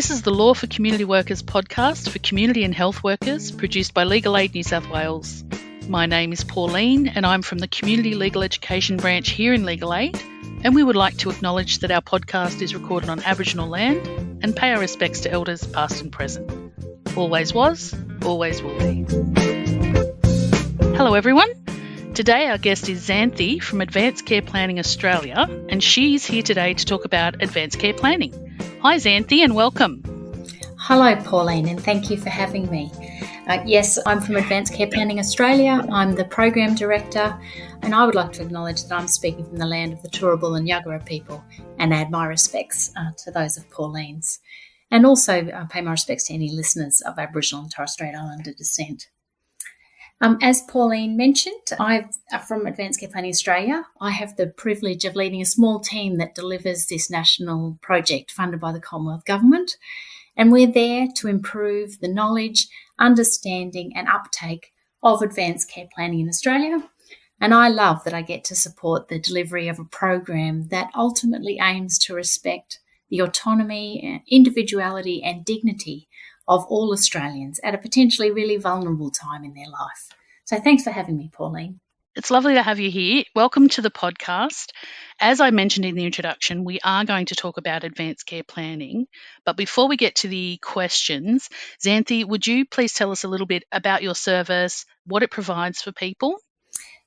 This is the Law for Community Workers podcast for community and health workers, produced by Legal Aid New South Wales. My name is Pauline and I'm from the Community Legal Education branch here in Legal Aid, and we would like to acknowledge that our podcast is recorded on Aboriginal land and pay our respects to elders past and present. Always was, always will be. Hello everyone. Today our guest is Xanthi from Advanced Care Planning Australia, and she's here today to talk about advanced care planning. Hi Xanthi and welcome. Hello Pauline, and thank you for having me. Yes, I'm from Advanced Care Planning Australia. I'm the Program Director, and I would like to acknowledge that I'm speaking from the land of the Turrbal and Yagara people and add my respects to those of Pauline's. And also pay my respects to any listeners of Aboriginal and Torres Strait Islander descent. As Pauline mentioned, I'm from Advanced Care Planning Australia. I have the privilege of leading a small team that delivers this national project funded by the Commonwealth Government. And we're there to improve the knowledge, understanding and uptake of advanced care planning in Australia. And I love that I get to support the delivery of a program that ultimately aims to respect the autonomy, individuality and dignity of all Australians at a potentially really vulnerable time in their life. So thanks for having me, Pauline. It's lovely to have you here. Welcome to the podcast. As I mentioned in the introduction, we are going to talk about advanced care planning. But before we get to the questions, Xanthi, would you please tell us a little bit about your service, what it provides for people?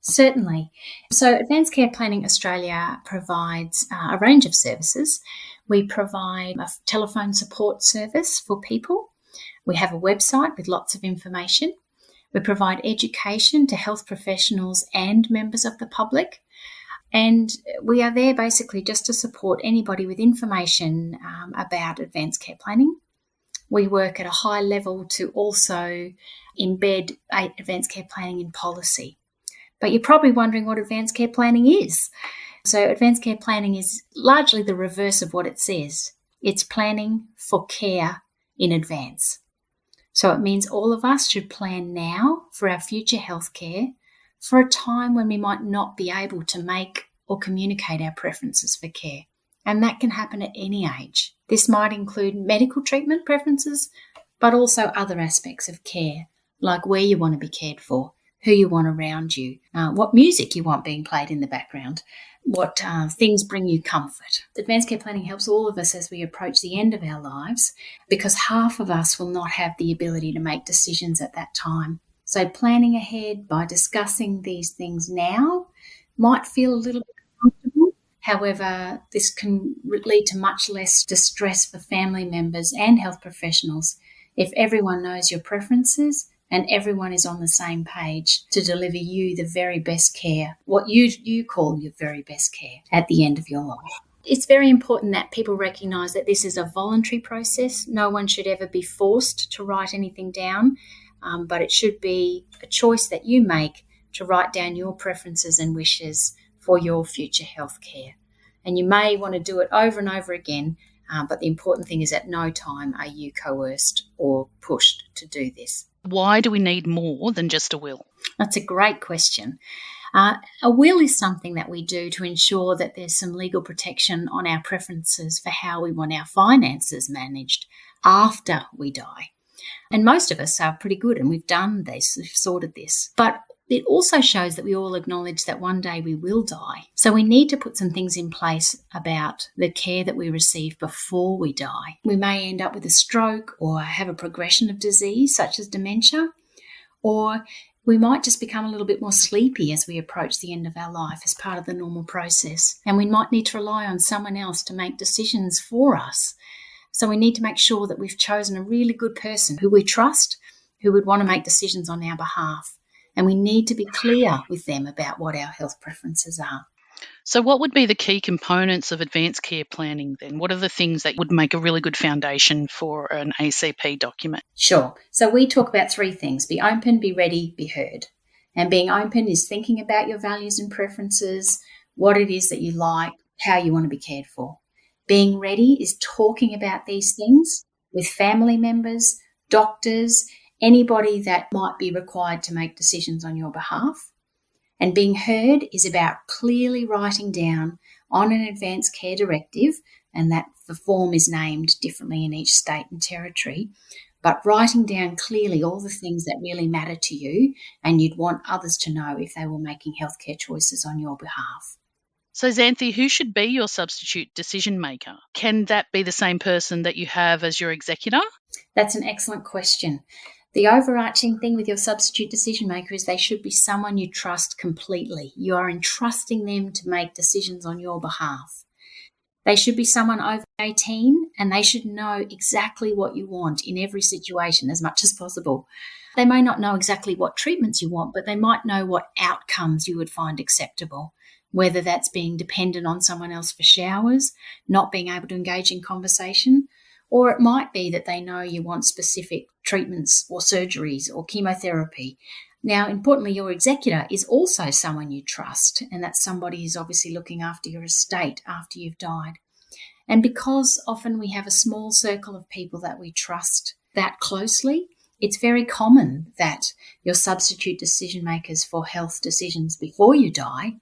Certainly. So Advanced Care Planning Australia provides a range of services. We provide a telephone support service for people. We have a website with lots of information. We provide education to health professionals and members of the public. And we are there basically just to support anybody with information about advanced care planning. We work at a high level to also embed advanced care planning in policy. But you're probably wondering what advanced care planning is. So advanced care planning is largely the reverse of what it says. It's planning for care in advance. So it means all of us should plan now for our future healthcare for a time when we might not be able to make or communicate our preferences for care. And that can happen at any age. This might include medical treatment preferences, but also other aspects of care, like where you want to be cared for, who you want around you, what music you want being played in the background, what things bring you comfort. Advanced care planning helps all of us as we approach the end of our lives, because half of us will not have the ability to make decisions at that time. So planning ahead by discussing these things now might feel a little bit uncomfortable. However, this can lead to much less distress for family members and health professionals if everyone knows your preferences and everyone is on the same page to deliver you the very best care, what you call your very best care at the end of your life. It's very important that people recognise that this is a voluntary process. No one should ever be forced to write anything down, but it should be a choice that you make to write down your preferences and wishes for your future health care. And you may want to do it over and over again, but the important thing is at no time are you coerced or pushed to do this. Why do we need more than just a will? That's a great question. A will is something that we do to ensure that there's some legal protection on our preferences for how we want our finances managed after we die. And most of us are pretty good and we've done this, we've sorted this. But it also shows that we all acknowledge that one day we will die. So we need to put some things in place about the care that we receive before we die. We may end up with a stroke or have a progression of disease such as dementia, or we might just become a little bit more sleepy as we approach the end of our life as part of the normal process. And we might need to rely on someone else to make decisions for us. So we need to make sure that we've chosen a really good person who we trust, who would want to make decisions on our behalf. And we need to be clear with them about what our health preferences are. So what would be the key components of advanced care planning then? What are the things that would make a really good foundation for an ACP document? Sure. So we talk about three things: be open, be ready, be heard. And being open is thinking about your values and preferences, what it is that you like, how you want to be cared for. Being ready is talking about these things with family members, doctors, anybody that might be required to make decisions on your behalf. And being heard is about clearly writing down on an advanced care directive and that the form is named differently in each state and territory. But writing down clearly all the things that really matter to you and you'd want others to know if they were making healthcare choices on your behalf. So, Xanthi, who should be your substitute decision maker? Can that be the same person that you have as your executor? That's an excellent question. The overarching thing with your substitute decision maker is they should be someone you trust completely. You are entrusting them to make decisions on your behalf. They should be someone over 18 and they should know exactly what you want in every situation as much as possible. They may not know exactly what treatments you want, but they might know what outcomes you would find acceptable, whether that's being dependent on someone else for showers, not being able to engage in conversation, or it might be that they know you want specific treatments or surgeries or chemotherapy. Now, importantly, your executor is also someone you trust, and that's somebody who's obviously looking after your estate after you've died. And because often we have a small circle of people that we trust that closely, it's very common that your substitute decision makers for health decisions before you die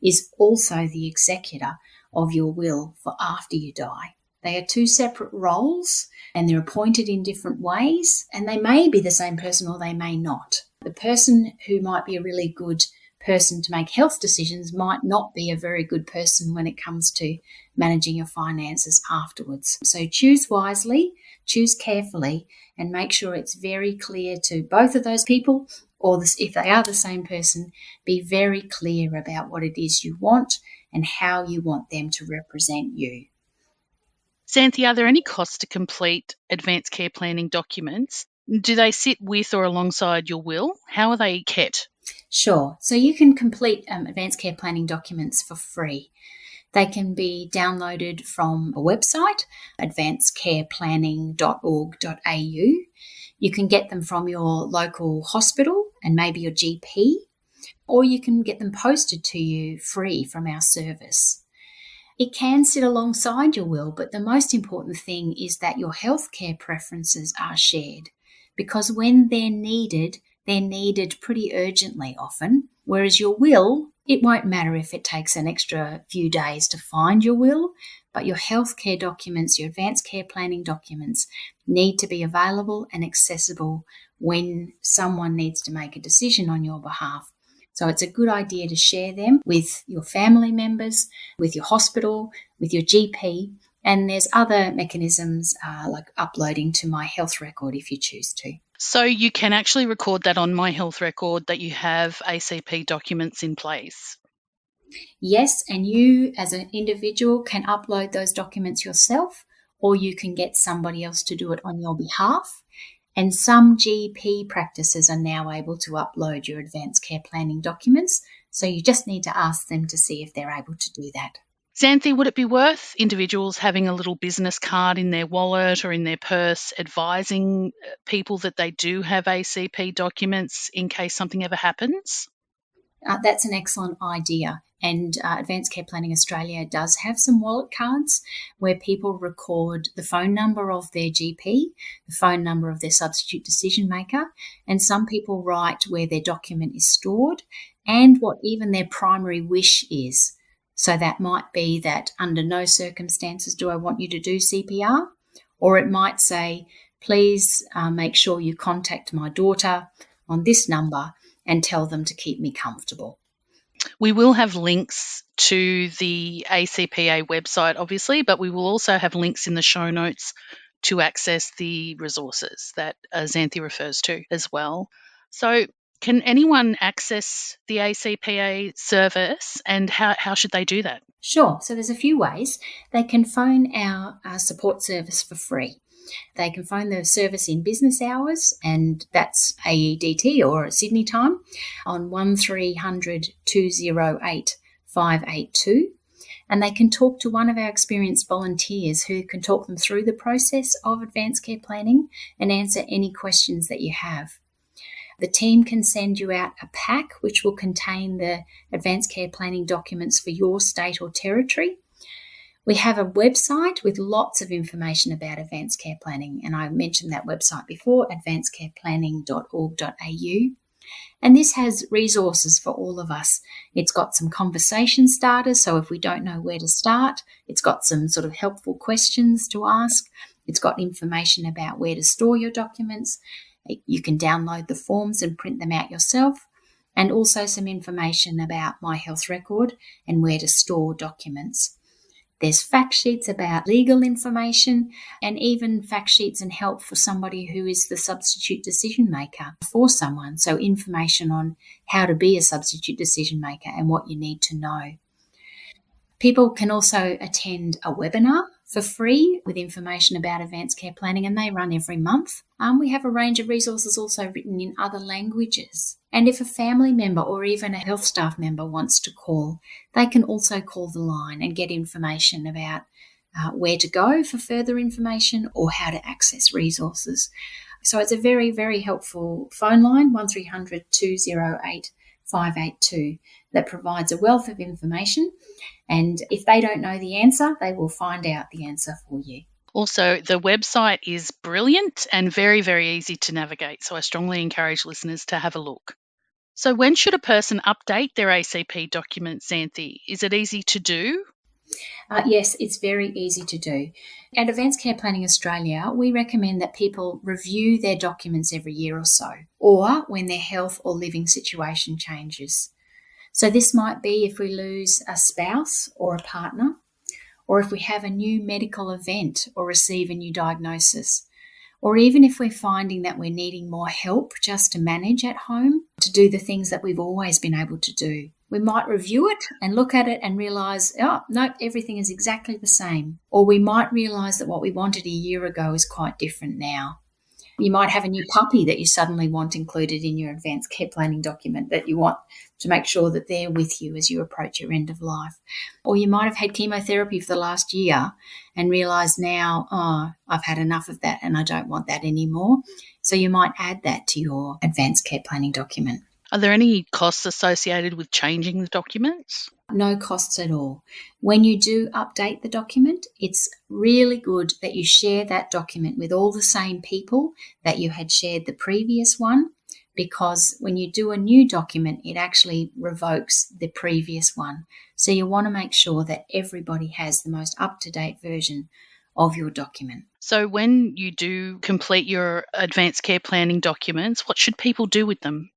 is also the executor of your will for after you die. They are two separate roles and they're appointed in different ways, and they may be the same person or they may not. The person who might be a really good person to make health decisions might not be a very good person when it comes to managing your finances afterwards. So choose wisely, choose carefully, and make sure it's very clear to both of those people, or if they are the same person, be very clear about what it is you want and how you want them to represent you. Xanthi, are there any costs to complete advanced care planning documents? Do they sit with or alongside your will? How are they kept? Sure. So you can complete advanced care planning documents for free. They can be downloaded from a website, advancedcareplanning.org.au. You can get them from your local hospital and maybe your GP, or you can get them posted to you free from our service. It can sit alongside your will, but the most important thing is that your healthcare preferences are shared, because when they're needed pretty urgently often, whereas your will, it won't matter if it takes an extra few days to find your will, but your healthcare documents, your advanced care planning documents need to be available and accessible when someone needs to make a decision on your behalf. So it's a good idea to share them with your family members, with your hospital, with your GP, and there's other mechanisms like uploading to My Health Record if you choose to. So you can actually record that on My Health Record that you have ACP documents in place? Yes, and you as an individual can upload those documents yourself, or you can get somebody else to do it on your behalf. And some GP practices are now able to upload your advanced care planning documents, so you just need to ask them to see if they're able to do that. Xanthi, would it be worth individuals having a little business card in their wallet or in their purse advising people that they do have ACP documents in case something ever happens? That's an excellent idea. And Advanced Care Planning Australia does have some wallet cards where people record the phone number of their GP, the phone number of their substitute decision maker, and some people write where their document is stored and what even their primary wish is. So that might be that under no circumstances do I want you to do CPR, or it might say, please make sure you contact my daughter on this number and tell them to keep me comfortable. We will have links to the ACPA website, obviously, but we will also have links in the show notes to access the resources that Xanthi refers to as well. So can anyone access the ACPA service, and how should they do that? Sure. So there's a few ways. They can phone our support service for free. They can phone the service in business hours, and that's AEDT or Sydney time, on 1300 208 582. And they can talk to one of our experienced volunteers who can talk them through the process of advanced care planning and answer any questions that you have. The team can send you out a pack which will contain the advanced care planning documents for your state or territory. We have a website with lots of information about advanced care planning, and I mentioned that website before, advancedcareplanning.org.au. And this has resources for all of us. It's got some conversation starters, so if we don't know where to start, it's got some sort of helpful questions to ask. It's got information about where to store your documents. You can download the forms and print them out yourself, and also some information about My Health Record and where to store documents. There's fact sheets about legal information, and even fact sheets and help for somebody who is the substitute decision maker for someone. So information on how to be a substitute decision maker and what you need to know. People can also attend a webinar for free with information about advanced care planning, and they run every month. We have a range of resources also written in other languages. And if a family member or even a health staff member wants to call, they can also call the line and get information about where to go for further information or how to access resources. So it's a very, very helpful phone line, 1300 208 582, that provides a wealth of information. And if they don't know the answer, they will find out the answer for you. Also, the website is brilliant and very, very easy to navigate. So I strongly encourage listeners to have a look. So when should a person update their ACP documents, Xanthi? Is it easy to do? Yes, it's very easy to do. At Advanced Care Planning Australia, we recommend that people review their documents every year or so, or when their health or living situation changes. So this might be if we lose a spouse or a partner, or if we have a new medical event or receive a new diagnosis, or even if we're finding that we're needing more help just to manage at home, to do the things that we've always been able to do. We might review it and look at it and realise, oh, no, everything is exactly the same. Or we might realise that what we wanted a year ago is quite different now. You might have a new puppy that you suddenly want included in your advanced care planning document, that you want to make sure that they're with you as you approach your end of life. Or you might have had chemotherapy for the last year and realise now, oh, I've had enough of that and I don't want that anymore. So you might add that to your advanced care planning document. Are there any costs associated with changing the documents? No costs at all. When you do update the document, it's really good that you share that document with all the same people that you had shared the previous one, because when you do a new document, it actually revokes the previous one. So you want to make sure that everybody has the most up-to-date version of your document. So when you do complete your advanced care planning documents, what should people do with them?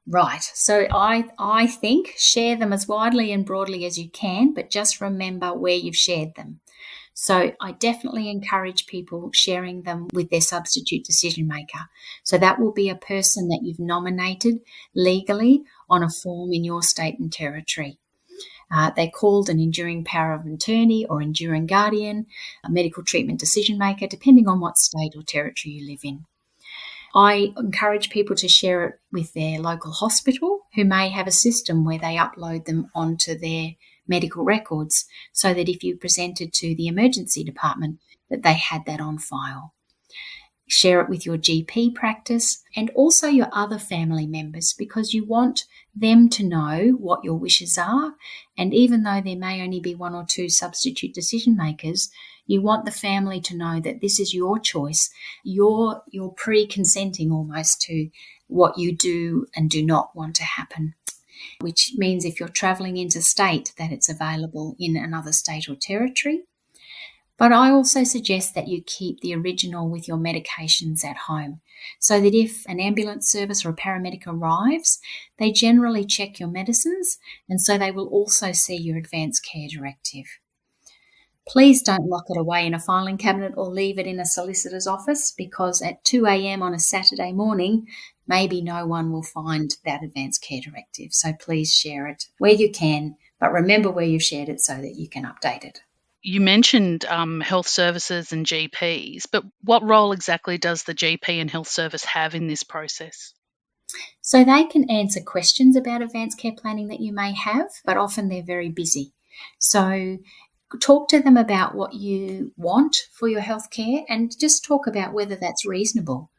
Right. So I think share them as widely and broadly as you can, but just remember where you've shared them. So I definitely encourage people sharing them with their substitute decision maker. So that will be a person that you've nominated legally on a form in your state and territory. They're called an enduring power of attorney or enduring guardian, a medical treatment decision maker, depending on what state or territory you live in. I encourage people to share it with their local hospital, who may have a system where they upload them onto their medical records, so that if you presented to the emergency department, that they had that on file. Share it with your GP practice and also your other family members, because you want them to know what your wishes are. And even though there may only be one or two substitute decision makers, you want the family to know that this is your choice. You're pre-consenting almost to what you do and do not want to happen, which means if you're travelling interstate, that it's available in another state or territory. But I also suggest that you keep the original with your medications at home, so that if an ambulance service or a paramedic arrives, they generally check your medicines, and so they will also see your advanced care directive. Please don't lock it away in a filing cabinet or leave it in a solicitor's office, because at 2 a.m. on a Saturday morning, maybe no one will find that advanced care directive. So please share it where you can, but remember where you've shared it so that you can update it. You mentioned health services and GPs, but what role exactly does the GP and health service have in this process? So they can answer questions about advanced care planning that you may have, but often they're very busy. So talk to them about what you want for your healthcare and just talk about whether that's reasonable.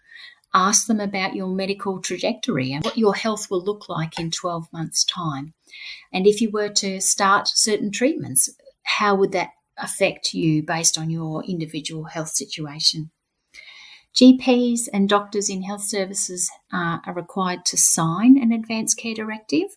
Ask them about your medical trajectory and what your health will look like in 12 months' time. And if you were to start certain treatments, how would that affect you based on your individual health situation? GPs and doctors in health services are required to sign an advanced care directive,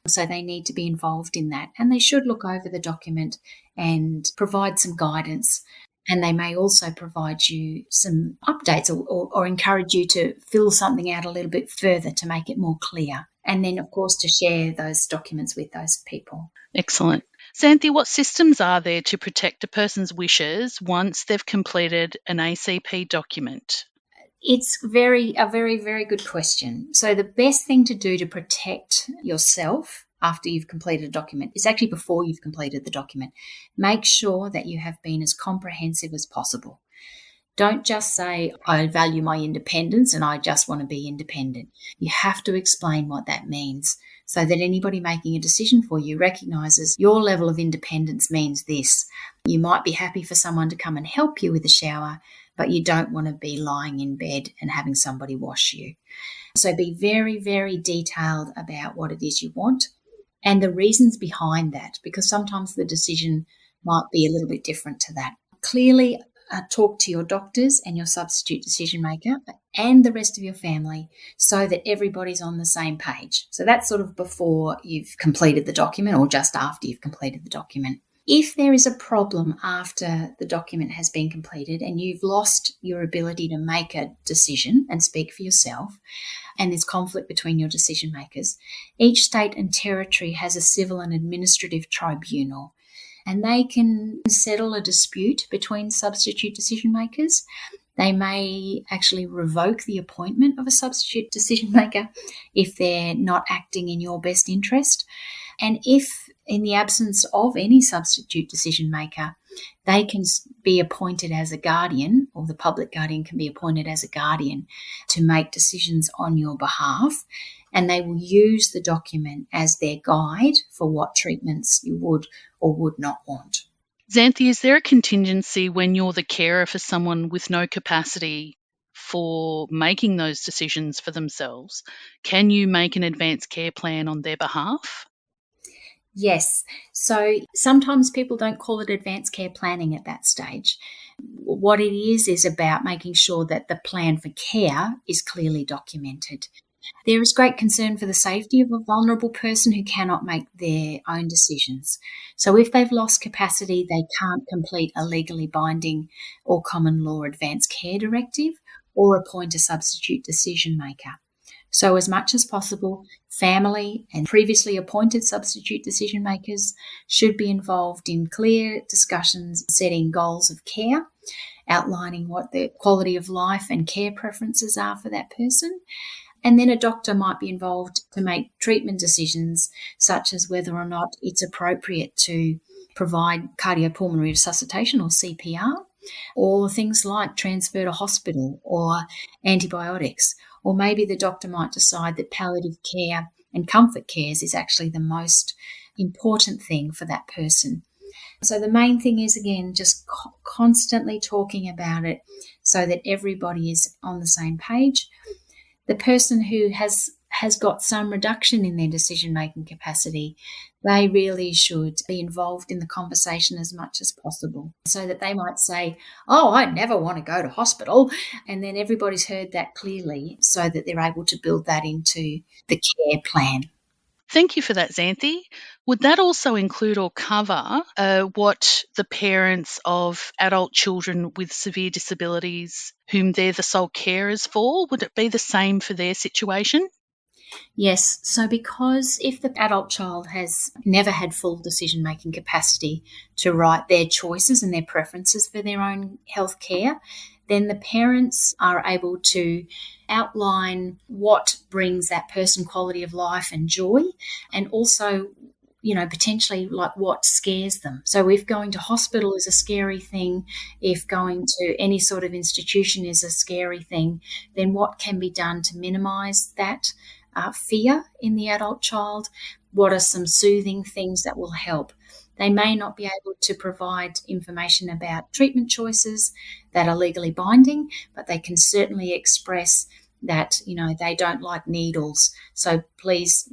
so they need to be involved in that, and they should look over the document and provide some guidance. And they may also provide you some updates or encourage you to fill something out a little bit further to make it more clear. And then, of course, to share those documents with those people. Excellent. Xanthi, what systems are there to protect a person's wishes once they've completed an ACP document? It's a very, very good question. So the best thing to do to protect yourself after you've completed a document is actually before you've completed the document. Make sure that you have been as comprehensive as possible. Don't just say, I value my independence and I just want to be independent. You have to explain what that means so that anybody making a decision for you recognises your level of independence means this. You might be happy for someone to come and help you with the shower, but you don't want to be lying in bed and having somebody wash you. So be very, very detailed about what it is you want and the reasons behind that, because sometimes the decision might be a little bit different to that. Clearly, talk to your doctors and your substitute decision maker and the rest of your family so that everybody's on the same page. So that's sort of before you've completed the document or just after you've completed the document. If there is a problem after the document has been completed and you've lost your ability to make a decision and speak for yourself, and there's conflict between your decision makers, each state and territory has a civil and administrative tribunal, and they can settle a dispute between substitute decision makers. They may actually revoke the appointment of a substitute decision maker if they're not acting in your best interest. And if, in the absence of any substitute decision maker, they can be appointed as a guardian, or the public guardian can be appointed as a guardian to make decisions on your behalf, and they will use the document as their guide for what treatments you would or would not want. Xanthi, is there a contingency when you're the carer for someone with no capacity for making those decisions for themselves? Can you make an advanced care plan on their behalf? Yes. So sometimes people don't call it advanced care planning at that stage. What it is about making sure that the plan for care is clearly documented. There is great concern for the safety of a vulnerable person who cannot make their own decisions. So if they've lost capacity, they can't complete a legally binding or common law advanced care directive or appoint a substitute decision maker. So as much as possible, family and previously appointed substitute decision makers should be involved in clear discussions, setting goals of care, outlining what the quality of life and care preferences are for that person. And then a doctor might be involved to make treatment decisions, such as whether or not it's appropriate to provide cardiopulmonary resuscitation or CPR, or things like transfer to hospital or antibiotics. Or maybe the doctor might decide that palliative care and comfort cares is actually the most important thing for that person. So the main thing is, again, just constantly talking about it so that everybody is on the same page. The person who has got some reduction in their decision-making capacity, they really should be involved in the conversation as much as possible so that they might say, oh, I never want to go to hospital. And then everybody's heard that clearly so that they're able to build that into the care plan. Thank you for that, Xanthi. Would that also include or cover what the parents of adult children with severe disabilities whom they're the sole carers for? Would it be the same for their situation? Yes. So because if the adult child has never had full decision-making capacity to write their choices and their preferences for their own health care, then the parents are able to outline what brings that person quality of life and joy, and also, potentially like what scares them. So if going to hospital is a scary thing, if going to any sort of institution is a scary thing, then what can be done to minimise that fear in the adult child? What are some soothing things that will help? They may not be able to provide information about treatment choices that are legally binding, but they can certainly express that, they don't like needles. So please,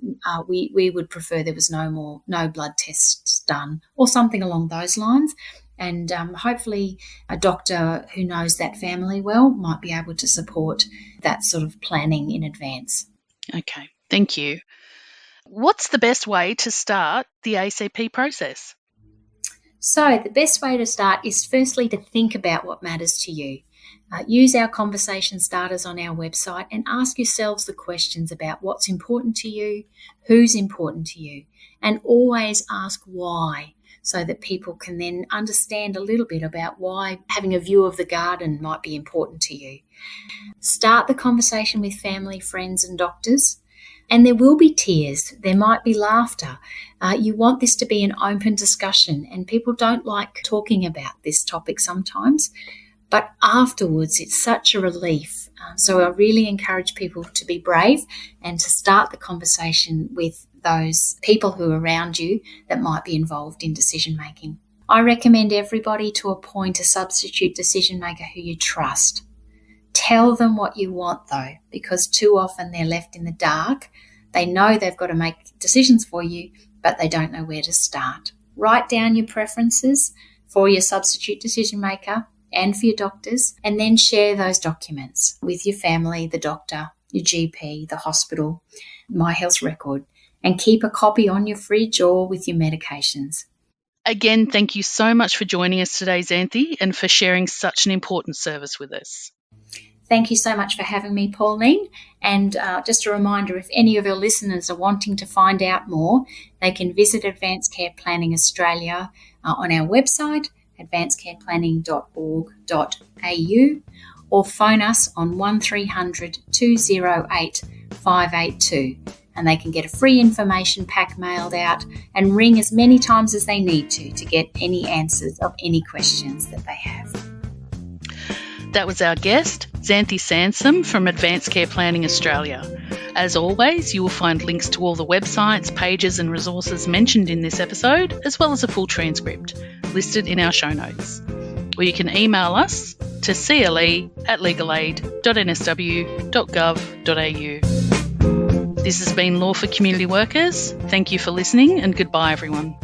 we would prefer there was no blood tests done or something along those lines. And hopefully a doctor who knows that family well might be able to support that sort of planning in advance. Okay, thank you. What's the best way to start the ACP process? So the best way to start is firstly to think about what matters to you. Use our conversation starters on our website and ask yourselves the questions about what's important to you, who's important to you, and always ask why, so that people can then understand a little bit about why having a view of the garden might be important to you. Start the conversation with family, friends, and doctors. And there will be tears. There might be laughter. You want this to be an open discussion, and people don't like talking about this topic sometimes. But afterwards, it's such a relief. So I really encourage people to be brave and to start the conversation with those people who are around you that might be involved in decision making. I recommend everybody to appoint a substitute decision maker who you trust. Tell them what you want, though, because too often they're left in the dark. They know they've got to make decisions for you, but they don't know where to start. Write down your preferences for your substitute decision maker and for your doctors, and then share those documents with your family, the doctor, your GP, the hospital, My Health Record, and keep a copy on your fridge or with your medications. Again, thank you so much for joining us today, Xanthi, and for sharing such an important service with us. Thank you so much for having me, Pauline. And just a reminder, if any of your listeners are wanting to find out more, they can visit Advanced Care Planning Australia on our website, advancedcareplanning.org.au, or phone us on 1300 208 582. And they can get a free information pack mailed out and ring as many times as they need to get any answers of any questions that they have. That was our guest, Xanthi Sansom from Advanced Care Planning Australia. As always, you will find links to all the websites, pages and resources mentioned in this episode, as well as a full transcript, listed in our show notes. Or you can email us to cle@legalaid.nsw.gov.au. This has been Law for Community Workers. Thank you for listening, and goodbye, everyone.